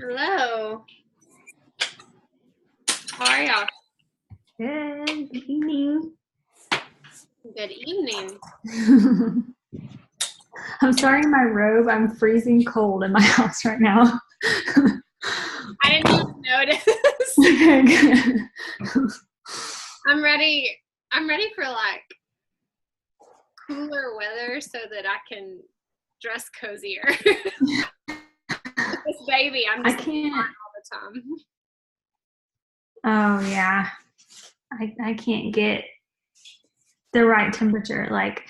Hello. How are y'all? Good evening. Good evening. I'm sorry, my robe. I'm freezing cold in my house right now. I didn't even notice. Okay, good. I'm ready for like cooler weather so that I can dress cozier. This baby, I'm just can't all the time. Oh yeah. I can't get the right temperature. Like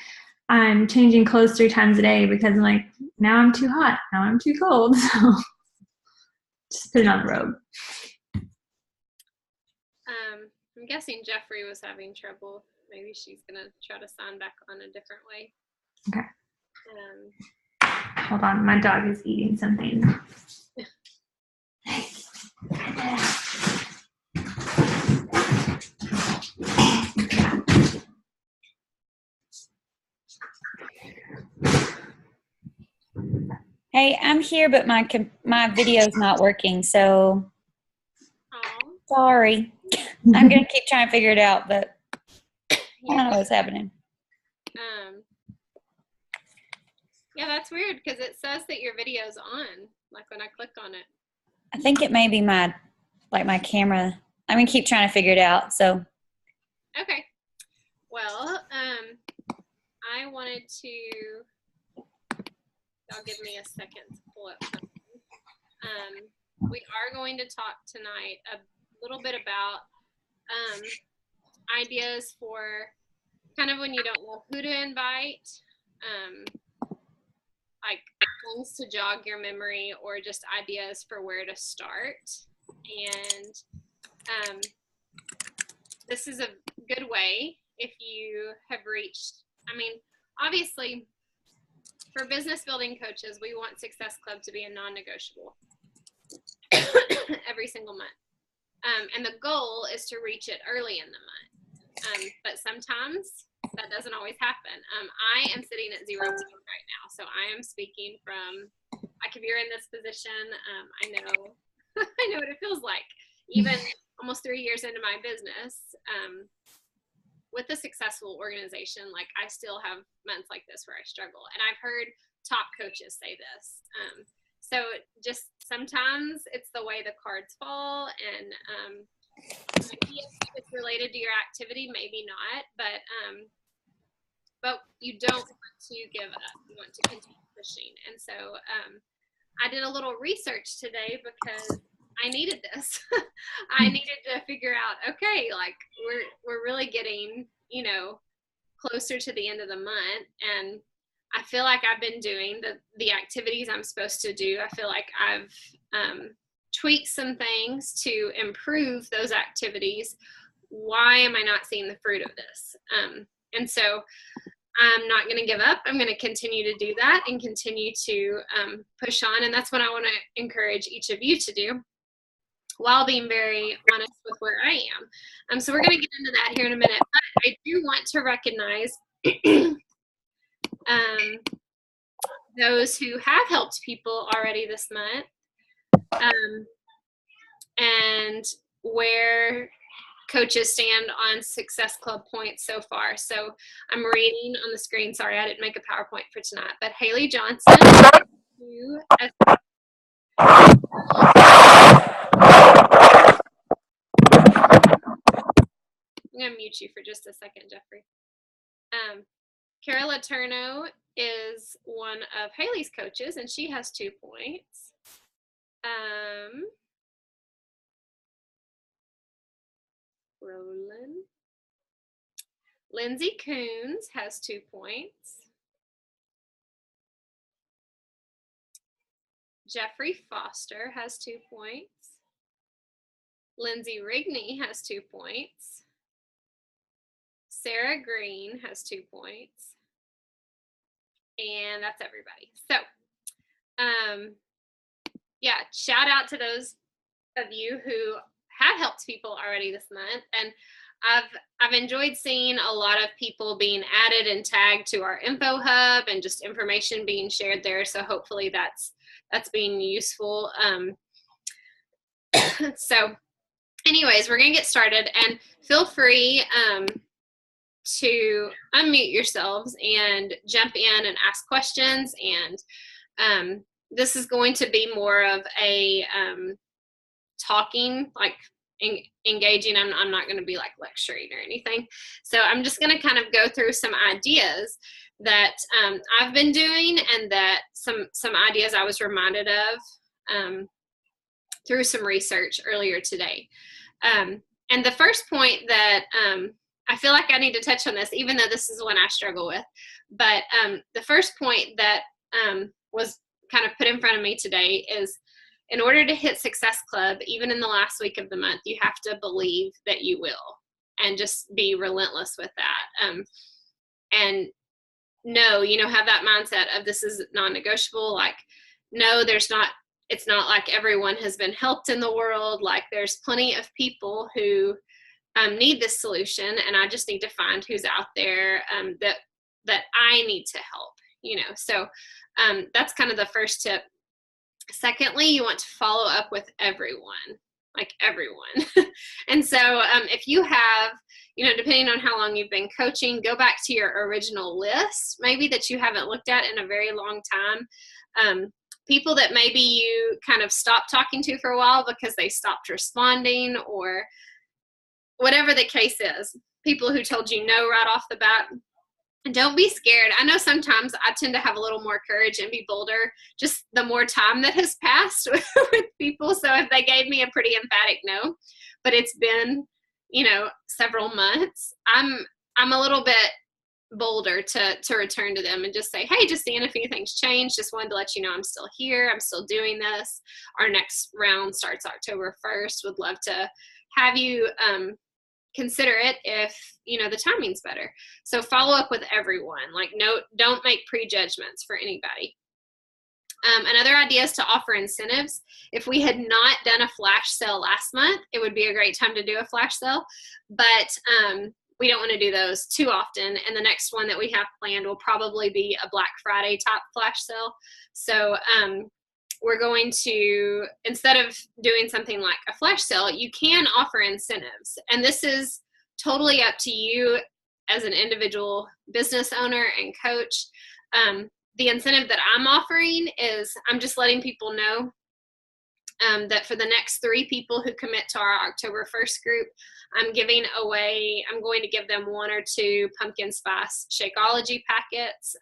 I'm changing clothes 3 times a day because I'm like, now I'm too hot, now I'm too cold. So just put it on the robe. I'm guessing Jeffrey was having trouble. Maybe she's gonna try to sign back on a different way. Okay. Hold on, my dog is eating something. Hey, I'm here, but my video's not working, so sorry. I'm gonna keep trying to figure it out, but I don't know what's happening. Yeah, that's weird because it says that your video's on, like when I click on it. I think it may be my camera. I'm gonna keep trying to figure it out. So. Okay. Well, I wanted to. Y'all give me a second to pull up something. We are going to talk tonight a little bit about ideas for kind of when you don't know who to invite, like things to jog your memory or just ideas for where to start. And this is a good way if you have reached, I mean, obviously, for business building coaches, we want Success Club to be a non-negotiable every single month. And the goal is to reach it early in the month. But sometimes that doesn't always happen. I am sitting at 0 right now. So I am speaking from, like if you're in this position, I know I know what it feels like. Even almost 3 years into my business, with a successful organization, like I still have months like this where I struggle. And I've heard top coaches say this. So just sometimes it's the way the cards fall, and maybe it's related to your activity, maybe not, but you don't want to give up. You want to continue pushing. And so I did a little research today because I needed this. I needed to figure out, okay, like we're really getting, closer to the end of the month, and I feel like I've been doing the activities I'm supposed to do. I feel like I've tweaked some things to improve those activities. Why am I not seeing the fruit of this? And so I'm not going to give up. I'm going to continue to do that and continue to push on. And that's what I want to encourage each of you to do, while being very honest with where I am. So we're going to get into that here in a minute. But I do want to recognize those who have helped people already this month, and where coaches stand on Success Club points so far. So I'm reading on the screen. Sorry, I didn't make a PowerPoint for tonight. But Haley Johnson, I'm going to mute you for just a second, Jeffrey. Cara Letourneau is one of Haley's coaches, and she has 2 points. Roland. Lindsay Coons has 2 points. Jeffrey Foster has 2 points. Lindsay Rigney has 2 points. Sarah Green has 2 points. And that's everybody. So, yeah, shout out to those of you who have helped people already this month. And I've enjoyed seeing a lot of people being added and tagged to our info hub and just information being shared there. So hopefully that's being useful. So anyways, we're going to get started, and feel free to unmute yourselves and jump in and ask questions. And this is going to be more of a talking, like engaging. I'm not going to be like lecturing or anything. So I'm just going to kind of go through some ideas that I've been doing, and that some ideas I was reminded of through some research earlier today. And the first point that I feel like I need to touch on this, even though this is one I struggle with, but the first point that was kind of put in front of me today is, in order to hit Success Club, even in the last week of the month, you have to believe that you will, and just be relentless with that. And no, have that mindset of, this is non-negotiable. Like, no, it's not like everyone has been helped in the world. Like, there's plenty of people who need this solution, and I just need to find who's out there that I need to help, So that's kind of the first tip. Secondly, you want to follow up with everyone, like everyone. And so if you have, depending on how long you've been coaching, go back to your original list, maybe that you haven't looked at in a very long time. People that maybe you kind of stopped talking to for a while because they stopped responding, or whatever the case is. People who told you no right off the bat. And don't be scared. I know sometimes I tend to have a little more courage and be bolder just the more time that has passed with people. So if they gave me a pretty emphatic no, but it's been, several months, I'm a little bit bolder to return to them and just say, hey, just seeing if anything's changed. Just wanted to let you know I'm still here. I'm still doing this. Our next round starts October 1st. Would love to have you consider it if the timing's better. So follow up with everyone. Like, no, don't make prejudgments for anybody. Another idea is to offer incentives. If we had not done a flash sale last month, it would be a great time to do a flash sale, but we don't want to do those too often. And the next one that we have planned will probably be a Black Friday type flash sale. So we're going to, instead of doing something like a flash sale, you can offer incentives. And this is totally up to you as an individual business owner and coach. The incentive that I'm offering is, I'm just letting people know that for the next 3 people who commit to our October 1st group, I'm going to give them 1 or 2 pumpkin spice Shakeology packets.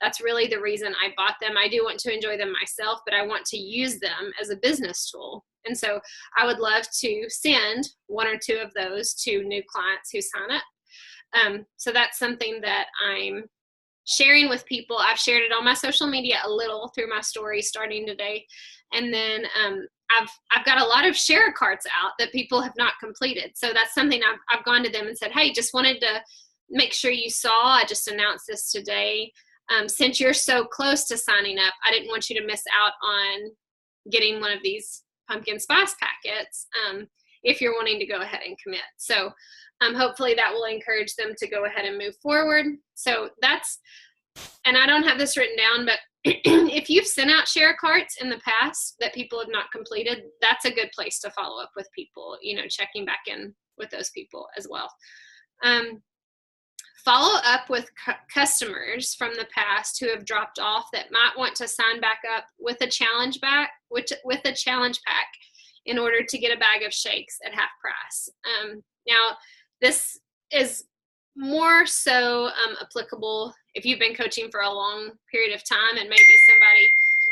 That's really the reason I bought them. I do want to enjoy them myself, but I want to use them as a business tool. And so I would love to send 1 or 2 of those to new clients who sign up. So that's something that I'm sharing with people. I've shared it on my social media a little through my stories starting today. And then I've got a lot of share carts out that people have not completed. So that's something I've gone to them and said, hey, just wanted to make sure you saw. I just announced this today. Since you're so close to signing up, I didn't want you to miss out on getting one of these pumpkin spice packets if you're wanting to go ahead and commit. So hopefully that will encourage them to go ahead and move forward. So that's, and I don't have this written down, but if you've sent out share carts in the past that people have not completed, that's a good place to follow up with people, checking back in with those people as well. Follow up with customers from the past who have dropped off that might want to sign back up with a challenge pack in order to get a bag of shakes at half price. Now, this is more so applicable if you've been coaching for a long period of time and maybe somebody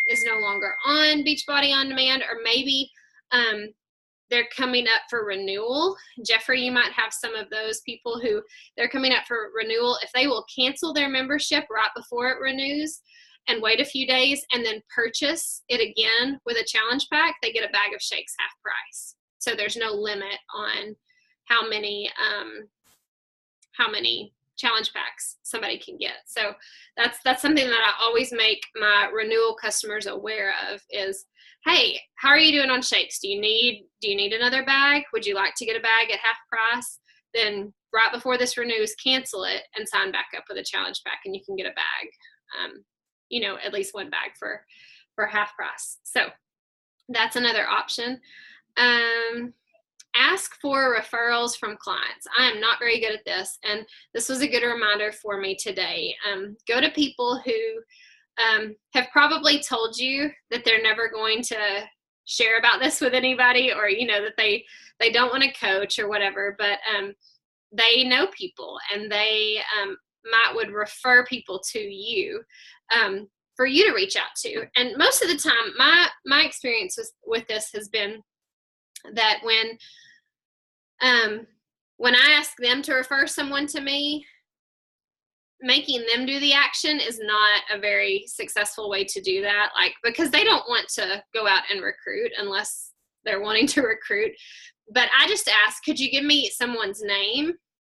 is no longer on Beachbody On Demand, or maybe they're coming up for renewal. Jeffrey, you might have some of those people who they're coming up for renewal. If they will cancel their membership right before it renews and wait a few days and then purchase it again with a challenge pack, they get a bag of shakes half price. So there's no limit on how many challenge packs somebody can get. So that's something that I always make my renewal customers aware of is, hey, how are you doing on shakes? Do you need another bag? Would you like to get a bag at half price? Then right before this renews, cancel it and sign back up with a challenge pack, and you can get a bag, at least one bag for half price. So that's another option. Ask for referrals from clients. I am not very good at this, and this was a good reminder for me today. Go to people who have probably told you that they're never going to share about this with anybody, or that they don't want to coach or whatever, but they know people, and they would refer people to you for you to reach out to. And most of the time, my experience with this has been that when I ask them to refer someone to me, making them do the action is not a very successful way to do that, because they don't want to go out and recruit unless they're wanting to recruit. But I just ask, could you give me someone's name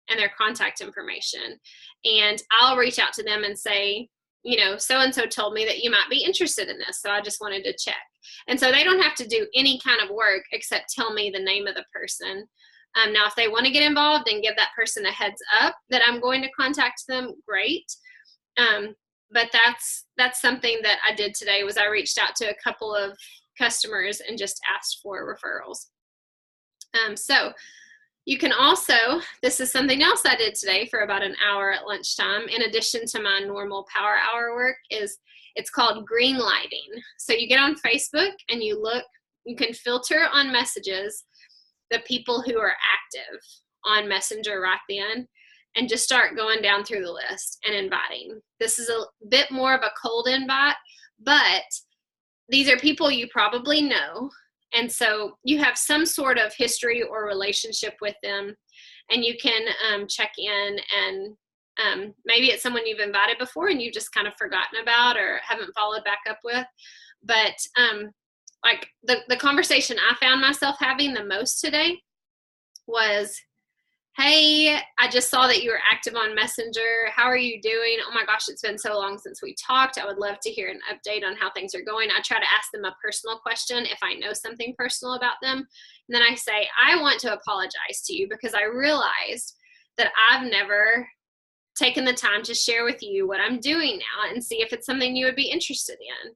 and their contact information? And I'll reach out to them and say, so-and-so told me that you might be interested in this, so I just wanted to check. And so they don't have to do any kind of work except tell me the name of the person. Now, if they want to get involved and give that person a heads up that I'm going to contact them, great. But that's something that I did today, was I reached out to a couple of customers and just asked for referrals. So you can also, this is something else I did today for about an hour at lunchtime, in addition to my normal power hour work, it's called green lighting. So you get on Facebook and you can filter on messages the people who are active on Messenger right then, and just start going down through the list and inviting. This is a bit more of a cold invite, but these are people you probably know. And so you have some sort of history or relationship with them, and you can check in, and maybe it's someone you've invited before and you've just kind of forgotten about or haven't followed back up with. But the conversation I found myself having the most today was, hey, I just saw that you were active on Messenger. How are you doing? Oh my gosh, it's been so long since we talked. I would love to hear an update on how things are going. I try to ask them a personal question if I know something personal about them. And then I say, I want to apologize to you because I realized that I've never taken the time to share with you what I'm doing now and see if it's something you would be interested in.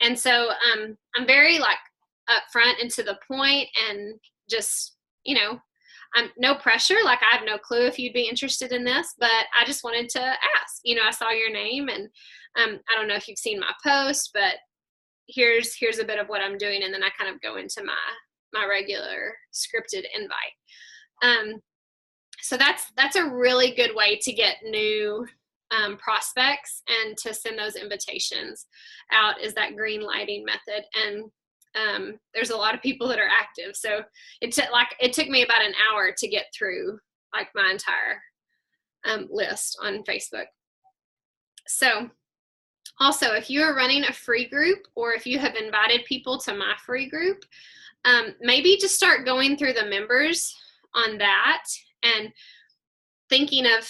And so I'm very upfront and to the point, and just, I'm no pressure. I have no clue if you'd be interested in this, but I just wanted to ask. I saw your name, and I don't know if you've seen my post, but here's a bit of what I'm doing, and then I kind of go into my regular scripted invite. So that's a really good way to get new prospects and to send those invitations out, is that green lighting method. And there's a lot of people that are active, so it took me about an hour to get through my entire list on Facebook. So also, if you are running a free group, or if you have invited people to my free group, maybe just start going through the members on that and thinking of,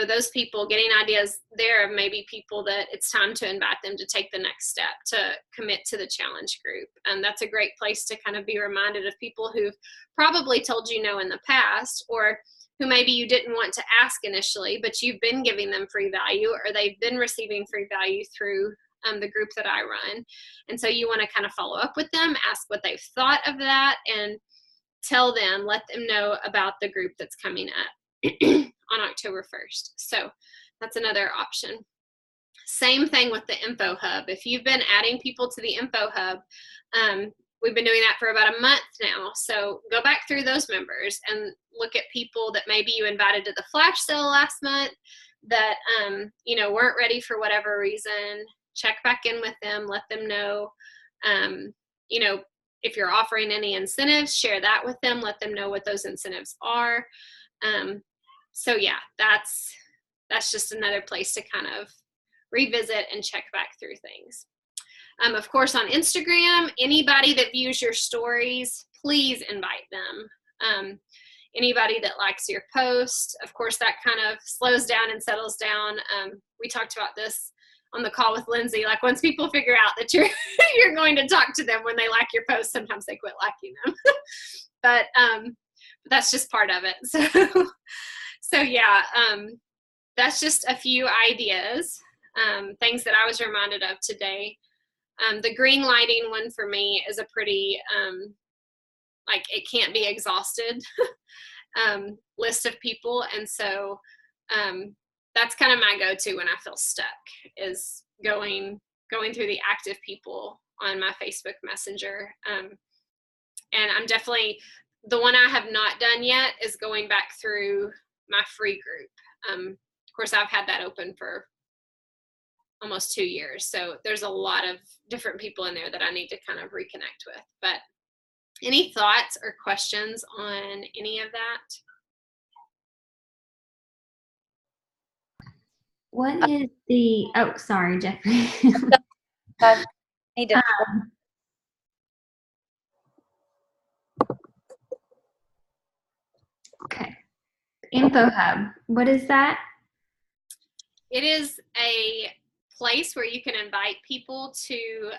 those people, getting ideas there of maybe people that it's time to invite them to take the next step, to commit to the challenge group. And that's a great place to kind of be reminded of people who've probably told you no in the past, or who maybe you didn't want to ask initially, but you've been giving them free value, or they've been receiving free value through the group that I run. And so you want to kind of follow up with them, ask what they've thought of that, and let them know about the group that's coming up on October 1st. So that's another option. Same thing with the Info Hub. If you've been adding people to the Info Hub, we've been doing that for about a month now. So go back through those members and look at people that maybe you invited to the flash sale last month that, weren't ready for whatever reason. Check back in with them, let them know, if you're offering any incentives, share that with them, let them know what those incentives are. So yeah, that's just another place to kind of revisit and check back through things. Of course, on Instagram, anybody that views your stories, please invite them. Anybody that likes your post, of course, that kind of slows down and settles down. We talked about this on the call with Lindsay. Once people figure out that you're going to talk to them when they like your post, sometimes they quit liking them. But that's just part of it. So yeah, that's just a few ideas, things that I was reminded of today. The green lighting one for me is a pretty like it can't be exhausted list of people. And so that's kind of my go-to when I feel stuck, is going through the active people on my Facebook Messenger. And I'm definitely, the one I have not done yet is going back through my free group. Of course, I've had that open for almost 2 years. So there's a lot of different people in there that I need to kind of reconnect with. But any thoughts or questions on any of that? What is the, oh, sorry, Jeffrey. I need to. Okay. Info Hub. What is that? It is a place where you can invite people to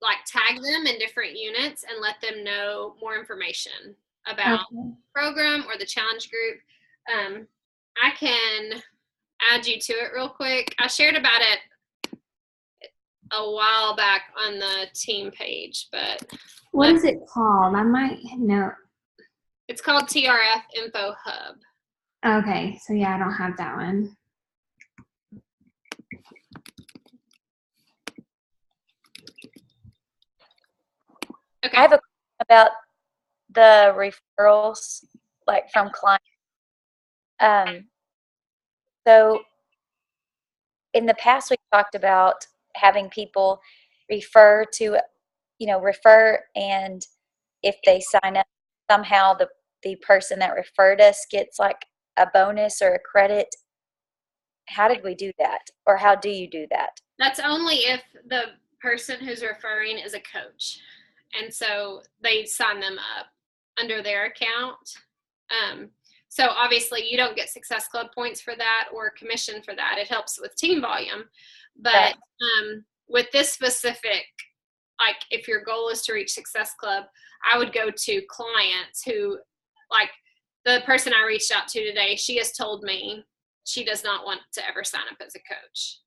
like tag them in different units and let them know more information about the program or the challenge group. I can add you to it real quick. I shared about it a while back on the team page, but what is it called? I might know. It's called TRF Info Hub. Okay, so yeah, I don't have that one. Okay. I have a question about the referrals, like from clients. So in the past, we talked about having people refer, and if they sign up, somehow the person that referred us gets like a bonus or a credit. How did we do that? Or how do you do that? That's only if the person who's referring is a coach. And so they sign them up under their account. So obviously you don't get Success Club points for that or commission for that. It helps with team volume. But with this specific, like if your goal is to reach Success Club, I would go to clients who, like the person I reached out to today, she has told me she does not want to ever sign up as a coach.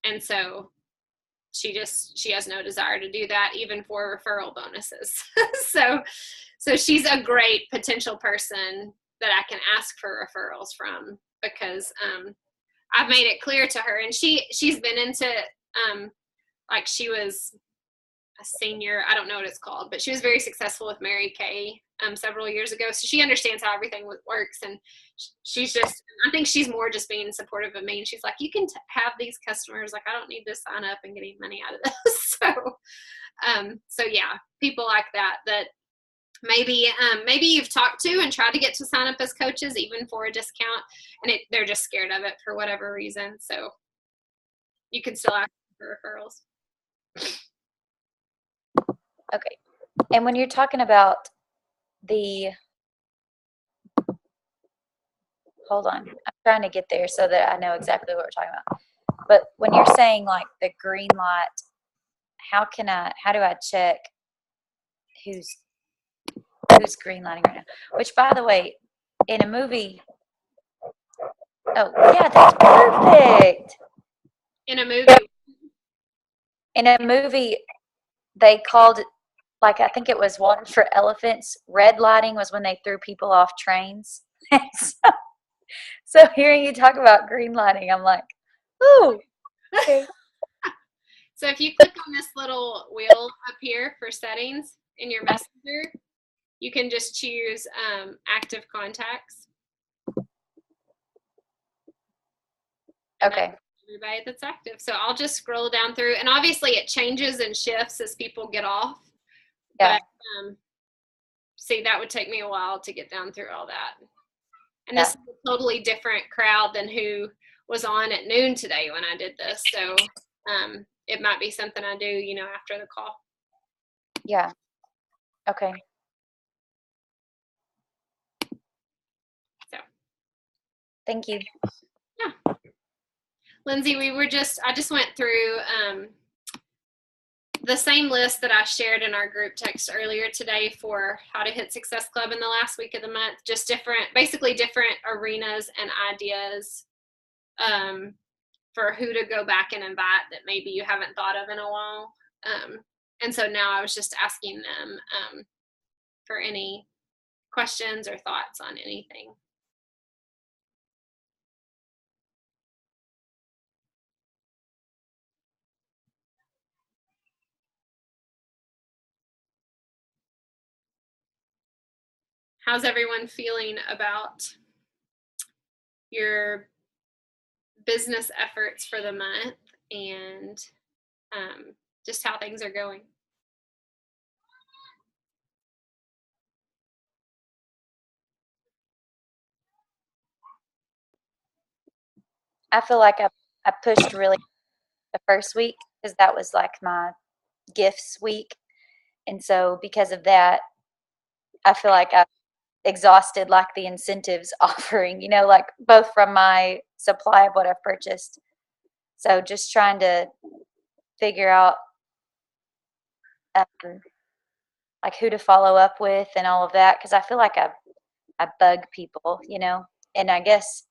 And so she has no desire to do that, even for referral bonuses. So she's a great potential person that I can ask for referrals from, because I've made it clear to her, and she's been into like she was a senior, I don't know what it's called, but she was very successful with Mary Kay several years ago. So she understands how everything works. And she's just, I think she's more just being supportive of me. And she's like, you can have these customers. Like, I don't need to sign up and get any money out of this. So yeah, people like that maybe you've talked to and tried to get to sign up as coaches, even for a discount, and they're just scared of it for whatever reason. So you can still ask for referrals. Okay. And when you're talking about hold on, I'm trying to get there so that I know exactly what we're talking about. But when you're saying like the green light, how do I check who's green lighting right now? Which, by the way, in a movie, oh yeah, that's perfect. In a movie, they called it, like, I think it was Water for Elephants. Red lighting was when they threw people off trains. So hearing you talk about green lighting, I'm like, ooh, okay. So if you click on this little wheel up here for settings in your messenger, you can just choose active contacts. Okay. Everybody that's active. So I'll just scroll down through, and obviously it changes and shifts as people get off. Yeah. But see, that would take me a while to get down through all that. And this is a totally different crowd than who was on at noon today when I did this. So it might be something I do, after the call. Yeah. Okay. So. Thank you. Yeah. Lindsay, I just went through the same list that I shared in our group text earlier today for how to hit Success Club in the last week of the month. Just basically different arenas and ideas for who to go back and invite that maybe you haven't thought of in a while. And so now I was just asking them for any questions or thoughts on anything. How's everyone feeling about your business efforts for the month and just how things are going? I feel like I pushed really the first week because that was like my gifts week. And so because of that, I feel like I exhausted like the incentives offering, like both from my supply of what I've purchased. So just trying to figure out like who to follow up with and all of that. Cause I feel like I bug people, and I guess,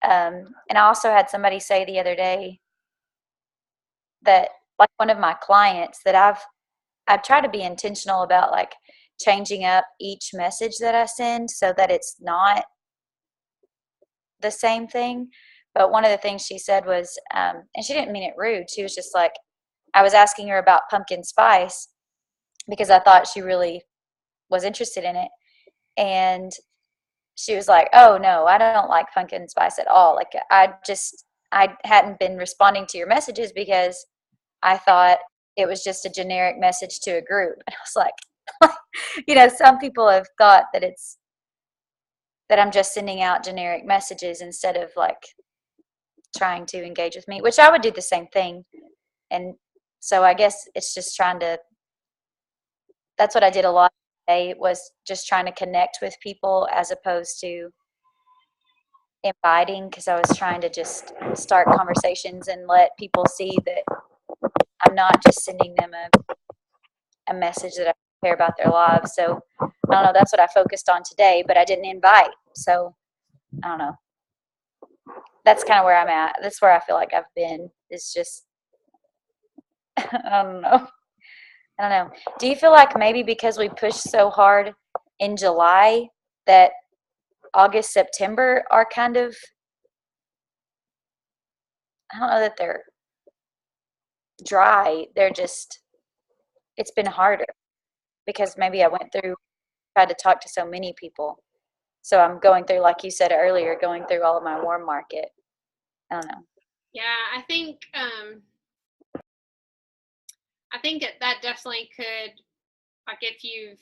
and I also had somebody say the other day that like one of my clients that I've tried to be intentional about like changing up each message that I send so that it's not the same thing. But one of the things she said was, and she didn't mean it rude. She was just like, I was asking her about pumpkin spice because I thought she really was interested in it. And she was like, oh no, I don't like pumpkin spice at all. Like I hadn't been responding to your messages because I thought it was just a generic message to a group. And I was like, some people have thought that that I'm just sending out generic messages instead of like trying to engage with me, which I would do the same thing. And so I guess it's just that's what I did a lot today, was just trying to connect with people as opposed to inviting, because I was trying to just start conversations and let people see that I'm not just sending them a message that I care about their lives. So I don't know, that's what I focused on today, but I didn't invite. So I don't know. That's kind of where I'm at. That's where I feel like I've been. It's just, I don't know. I don't know. Do you feel like maybe because we pushed so hard in July that August, September are kind of, I don't know that they're dry. They're just, it's been harder because maybe I tried to talk to so many people. So I'm going through, like you said earlier, going through all of my warm market. I don't know. Yeah, I think that definitely could, like if you've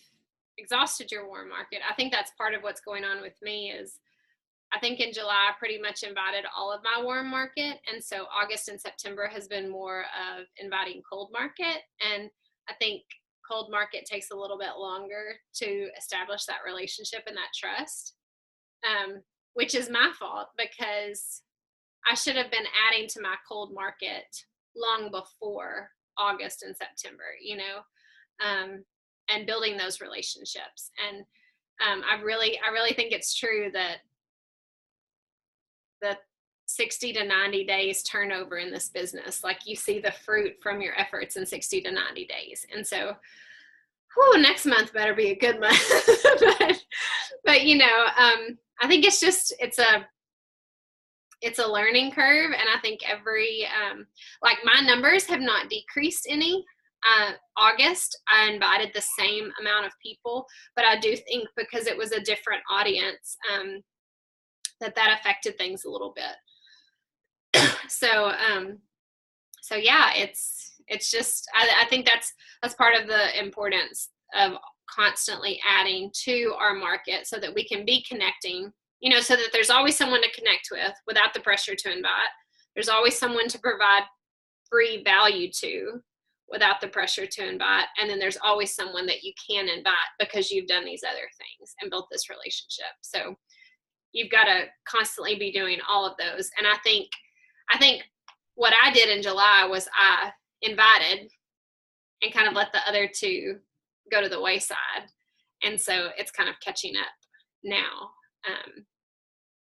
exhausted your warm market, I think that's part of what's going on with me is I think in July I pretty much invited all of my warm market. And so August and September has been more of inviting cold market. And I think cold market takes a little bit longer to establish that relationship and that trust, which is my fault because I should have been adding to my cold market long before August and September, and building those relationships. And I really think it's true that the 60 to 90 days turnover in this business, like you see the fruit from your efforts in 60 to 90 days. And so, next month better be a good month. but I think it's a learning curve. And I think like my numbers have not decreased any. August, I invited the same amount of people, but I do think because it was a different audience, that affected things a little bit. So yeah, it's just, I think that's part of the importance of constantly adding to our market so that we can be connecting, so that there's always someone to connect with without the pressure to invite. There's always someone to provide free value to without the pressure to invite. And then there's always someone that you can invite because you've done these other things and built this relationship. So you've got to constantly be doing all of those. And I think what I did in July was I invited and kind of let the other two go to the wayside. And so it's kind of catching up now.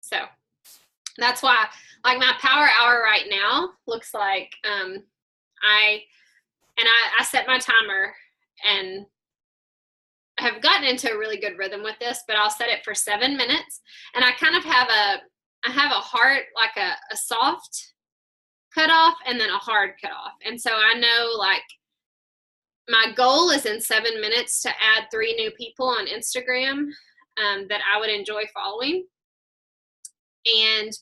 So that's why, like, my power hour right now looks like I And I set my timer, and I have gotten into a really good rhythm with this, but I'll set it for 7 minutes. And I kind of have I have a hard, like a soft cutoff and then a hard cutoff. And so I know, like, my goal is in 7 minutes to add 3 new people on Instagram that I would enjoy following. And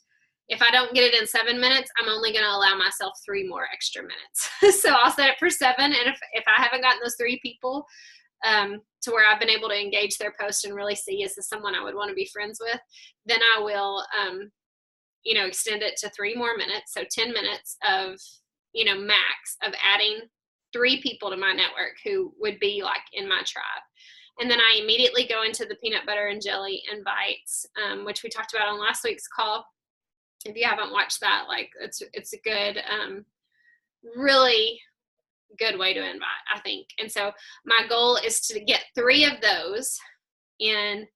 if I don't get it in 7 minutes, I'm only going to allow myself 3 more extra minutes. So I'll set it for 7. And if I haven't gotten those 3 people to where I've been able to engage their post and really see, is this someone I would want to be friends with, then I will, extend it to 3 more minutes. So 10 minutes of, max of adding 3 people to my network who would be like in my tribe. And then I immediately go into the peanut butter and jelly invites, which we talked about on last week's call. If you haven't watched that, like, it's a good, really good way to invite, I think. And so my goal is to get 3 of those in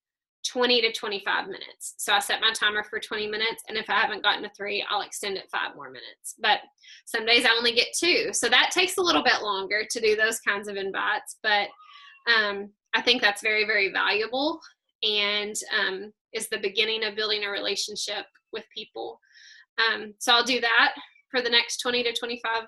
20 to 25 minutes. So I set my timer for 20 minutes, and if I haven't gotten to 3, I'll extend it 5 more minutes. But some days I only get 2. So that takes a little bit longer to do those kinds of invites. But I think that's very, very valuable, and is the beginning of building a relationship with people. So I'll do that for the next 20 to 25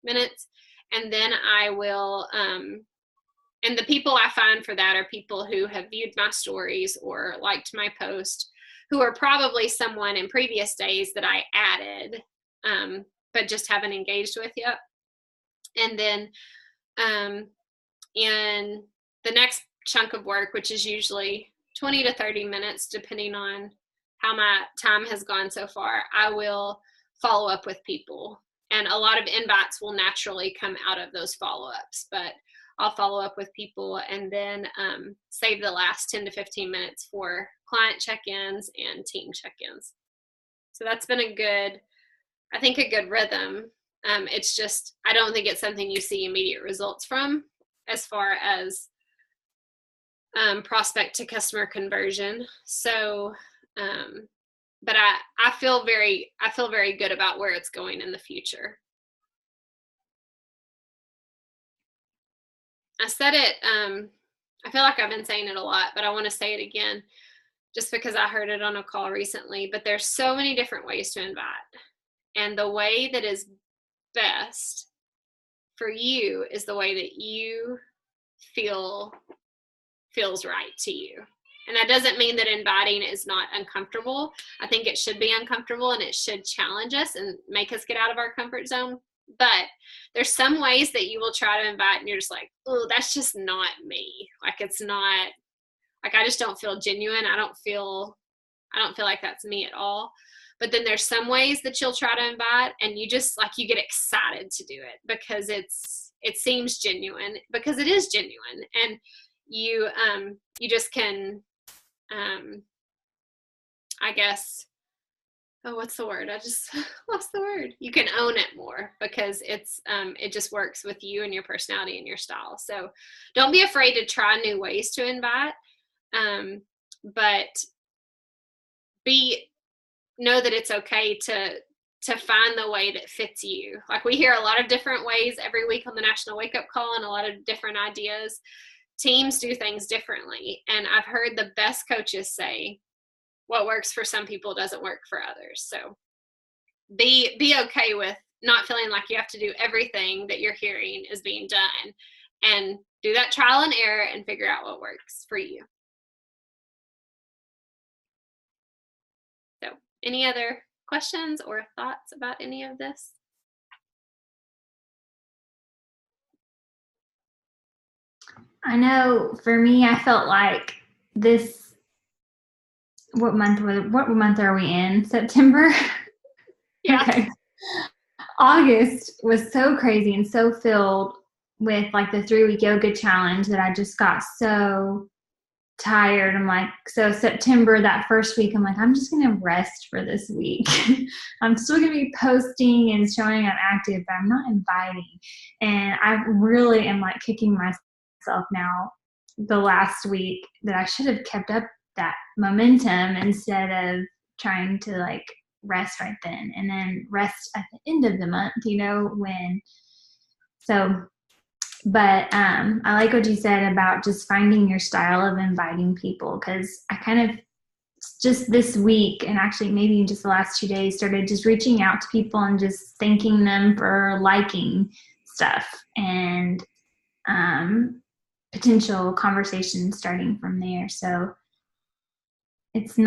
minutes. And then I will, and the people I find for that are people who have viewed my stories or liked my post, who are probably someone in previous days that I added, but just haven't engaged with yet. And then in the next chunk of work, which is usually 20 to 30 minutes, depending on how my time has gone so far, I will follow up with people. And a lot of invites will naturally come out of those follow-ups, but I'll follow up with people and then save the last 10 to 15 minutes for client check-ins and team check-ins. So that's been a good rhythm. It's just, I don't think it's something you see immediate results from as far as prospect to customer conversion. So, but I feel very good about where it's going in the future. I said it, I feel like I've been saying it a lot, but I want to say it again just because I heard it on a call recently. But there's so many different ways to invite. And the way that is best for you is the way that you feels right to you. And that doesn't mean that inviting is not uncomfortable. I think it should be uncomfortable, and it should challenge us and make us get out of our comfort zone. But there's some ways that you will try to invite and you're just like, oh, that's just not me. Like, it's not, like, I just don't feel genuine. I don't feel like that's me at all. But then there's some ways that you'll try to invite and you just, like, you get excited to do it because it seems genuine, because it is genuine. And you just can, I guess, what's the word? I just lost the word. You can own it more because it just works with you and your personality and your style. So don't be afraid to try new ways to invite, but know that it's okay to find the way that fits you. Like, we hear a lot of different ways every week on the National Wake Up Call and a lot of different ideas. Teams do things differently. And I've heard the best coaches say, what works for some people doesn't work for others. So be okay with not feeling like you have to do everything that you're hearing is being done, and do that trial and error and figure out what works for you. So any other questions or thoughts about any of this? I know for me, I felt like this, what month are we in? September? Yeah. Okay. August was so crazy and so filled with, like, the 3-week yoga challenge that I just got so tired. I'm like, so September, that first week, I'm like, I'm just going to rest for this week. I'm still going to be posting and showing I'm active, but I'm not inviting. And I really am, like, kicking myself now the last week that I should have kept up that momentum instead of trying to, like, rest right then and then rest at the end of the month, so But I like what you said about just finding your style of inviting people, because I kind of just this week, and actually maybe in just the last 2 days, started just reaching out to people and just thanking them for liking stuff, and potential conversations starting from there. So it's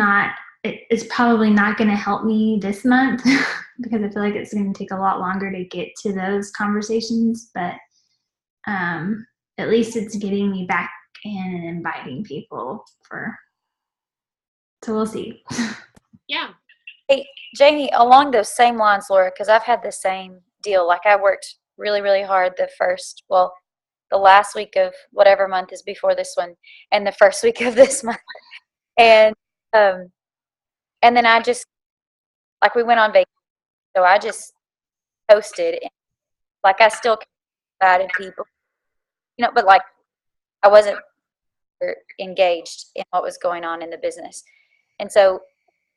probably not going to help me this month because I feel like it's going to take a lot longer to get to those conversations, but at least it's getting me back in and inviting people so we'll see. Yeah. Hey, Jamie, along those same lines, Laura, because I've had the same deal. Like I worked really, really hard the last week of whatever month is before this one, and the first week of this month, and then I just we went on vacation, so I just posted, and I still invited people, but I wasn't engaged in what was going on in the business, and so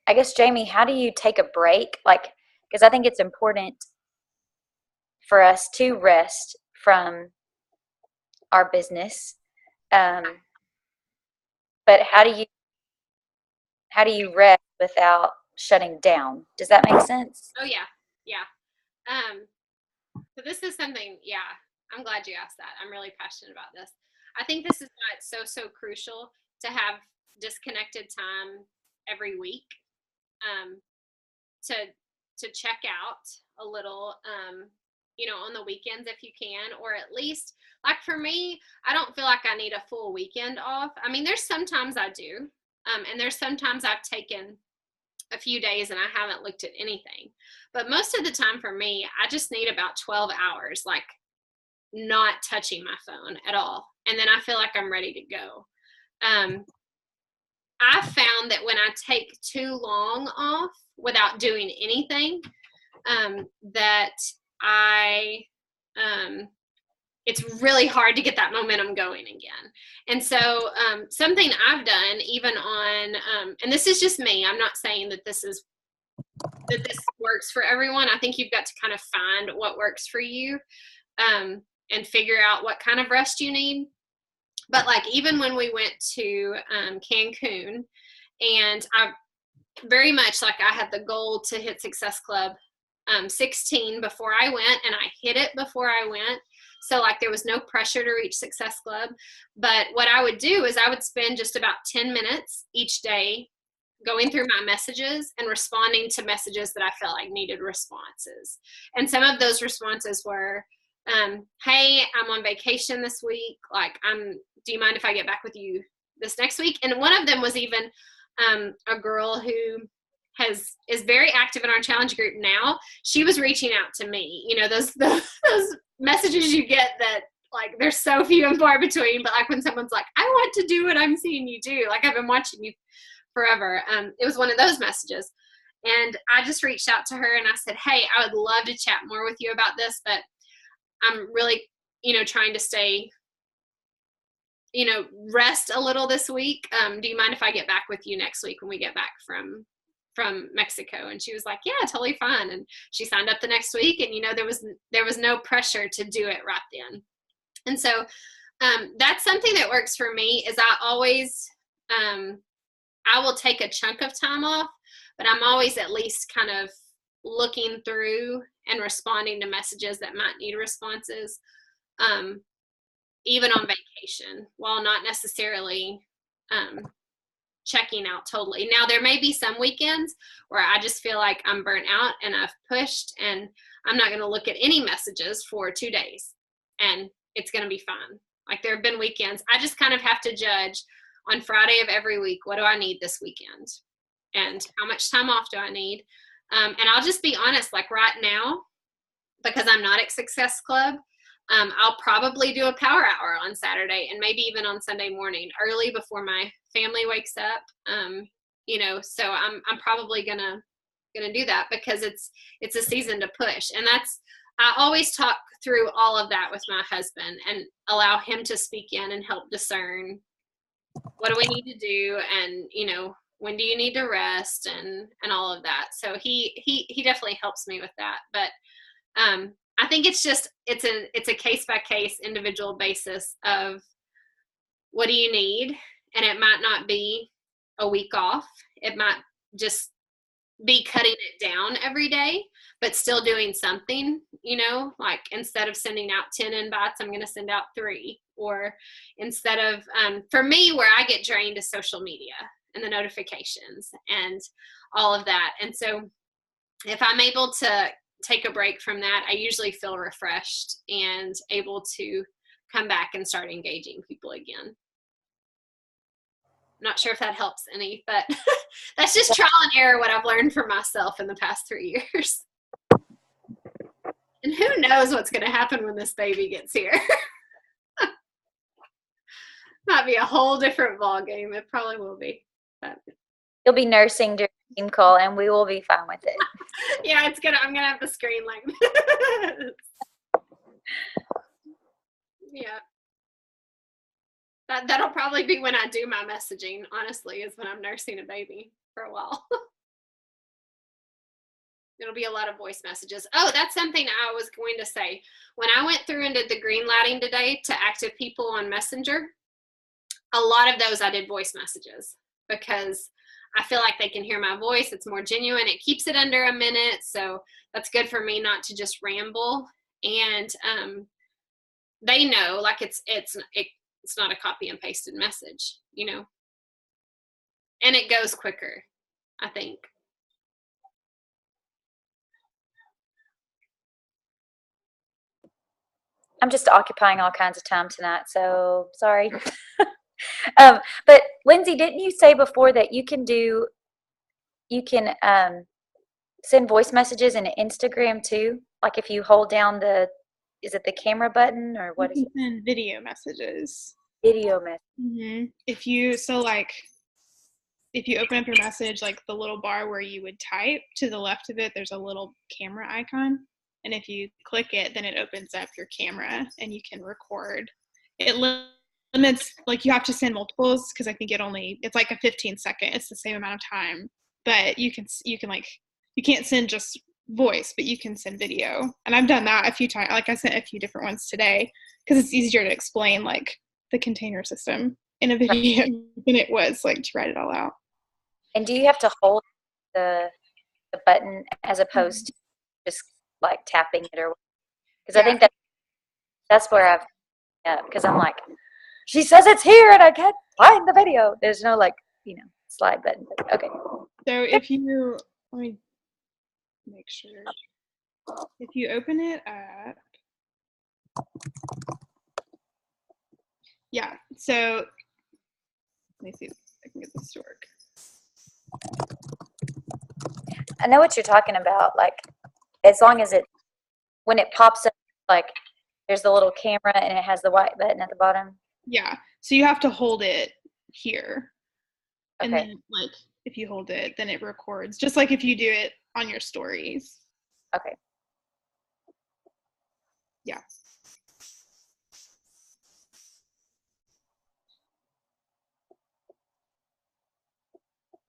I guess, Jamie, how do you take a break? Because I think it's important for us to rest from our business. But how do you rest without shutting down? Does that make sense? Oh yeah. Yeah. So this is something, yeah, I'm glad you asked that. I'm really passionate about this. I think this is why it's so crucial to have disconnected time every week, to check out a little, on the weekends if you can, or at least, like for me, I don't feel like I need a full weekend off. I mean, there's sometimes I do, and there's sometimes I've taken a few days and I haven't looked at anything. But most of the time for me, I just need about 12 hours, like not touching my phone at all. And then I feel like I'm ready to go. I found that when I take too long off without doing anything, that it's really hard to get that momentum going again. And so something I've done even on, and this is just me, I'm not saying that this works for everyone. I think you've got to kind of find what works for you, and figure out what kind of rest you need. But even when we went to Cancun, and I very much I had the goal to hit Success Club 16 before I went, and I hit it before I went. So there was no pressure to reach Success Club. But what I would do is I would spend just about 10 minutes each day going through my messages and responding to messages that I felt like needed responses. And some of those responses were, hey, I'm on vacation this week. Do you mind if I get back with you this next week? And one of them was even a girl who is very active in our challenge group now. She was reaching out to me, those messages you get that they're so few and far between, but when someone's like, I want to do what I'm seeing you do, I've been watching you forever. It was one of those messages. And I just reached out to her and I said, hey, I would love to chat more with you about this, but I'm really, trying to stay, rest a little this week. Do you mind if I get back with you next week when we get back from Mexico? And she was like, yeah, totally fine. And she signed up the next week, and there was no pressure to do it right then. And so that's something that works for me. Is I always I will take a chunk of time off, but I'm always at least kind of looking through and responding to messages that might need responses, even on vacation, while not necessarily checking out totally. Now, there may be some weekends where I just feel like I'm burnt out and I've pushed, and I'm not going to look at any messages for 2 days, and it's going to be fine. There have been weekends. I just kind of have to judge on Friday of every week, what do I need this weekend? And how much time off do I need? And I'll just be honest, right now, because I'm not at Success Club, I'll probably do a power hour on Saturday and maybe even on Sunday morning early before my family wakes up. So I'm probably gonna do that because it's a season to push. And I always talk through all of that with my husband and allow him to speak in and help discern what do we need to do, and when do you need to rest, and all of that. So he definitely helps me with that. But I think it's a case by case individual basis of what do you need, and it might not be a week off. It might just be cutting it down every day, but still doing something, like instead of sending out 10 invites, I'm going to send out 3. Or instead of, for me, where I get drained is social media and the notifications and all of that. And so if I'm able to take a break from that, I usually feel refreshed and able to come back and start engaging people again. I'm not sure if that helps any, but that's just trial and error, what I've learned for myself in the past 3 years. And who knows what's going to happen when this baby gets here. Might be a whole different ball game. It probably will be. But You'll be nursing during the team call, and we will be fine with it. Yeah, I'm gonna have the screen like this. Yeah. That'll probably be when I do my messaging, honestly, is when I'm nursing a baby for a while. It'll be a lot of voice messages. Oh, that's something I was going to say. When I went through and did the green lighting today to active people on Messenger, a lot of those I did voice messages because I feel like they can hear my voice. It's more genuine. It keeps it under a minute. So that's good for me not to just ramble. And they know, like it's not a copy and pasted message, and it goes quicker, I think. I'm just occupying all kinds of time tonight, so sorry. But Lindsay, didn't you say before that you can send voice messages in Instagram too? Like if you hold down is it the camera button or what is it? Send video messages. Video message. Mm-hmm. If you open up your message, like the little bar where you would type, to the left of it, there's a little camera icon. And if you click it, then it opens up your camera and you can record. It limits, like you have to send multiples because I think it's like a 15-second. It's the same amount of time, but you can't send just voice, but you can send video. And I've done that a few times. Like I sent a few different ones today because it's easier to explain like the container system in a video than it was like to write it all out. And do you have to hold the button as opposed to just like tapping it, or because I think that's where because I'm like, she says it's here and I can't find the video. There's no slide button. Okay. So if you let me make sure. If you open it up, yeah. So let me see if I can get this to work. I know what you're talking about. Like, as long as when it pops up, like there's the little camera and it has the white button at the bottom. Yeah. So you have to hold it here. Okay. And then like if you hold it, then it records. Just like if you do it on your stories. Okay. Yeah.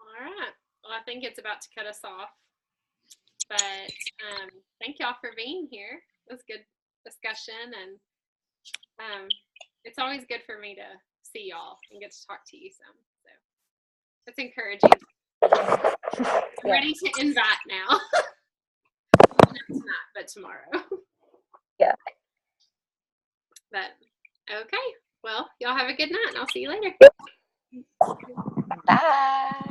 All right. Well, I think it's about to cut us off. But thank y'all for being here. It was good discussion, and it's always good for me to see y'all and get to talk to you some. So it's encouraging. I'm ready to invite now. Not tonight, but tomorrow. Yeah. But okay. Well, y'all have a good night, and I'll see you later. Bye.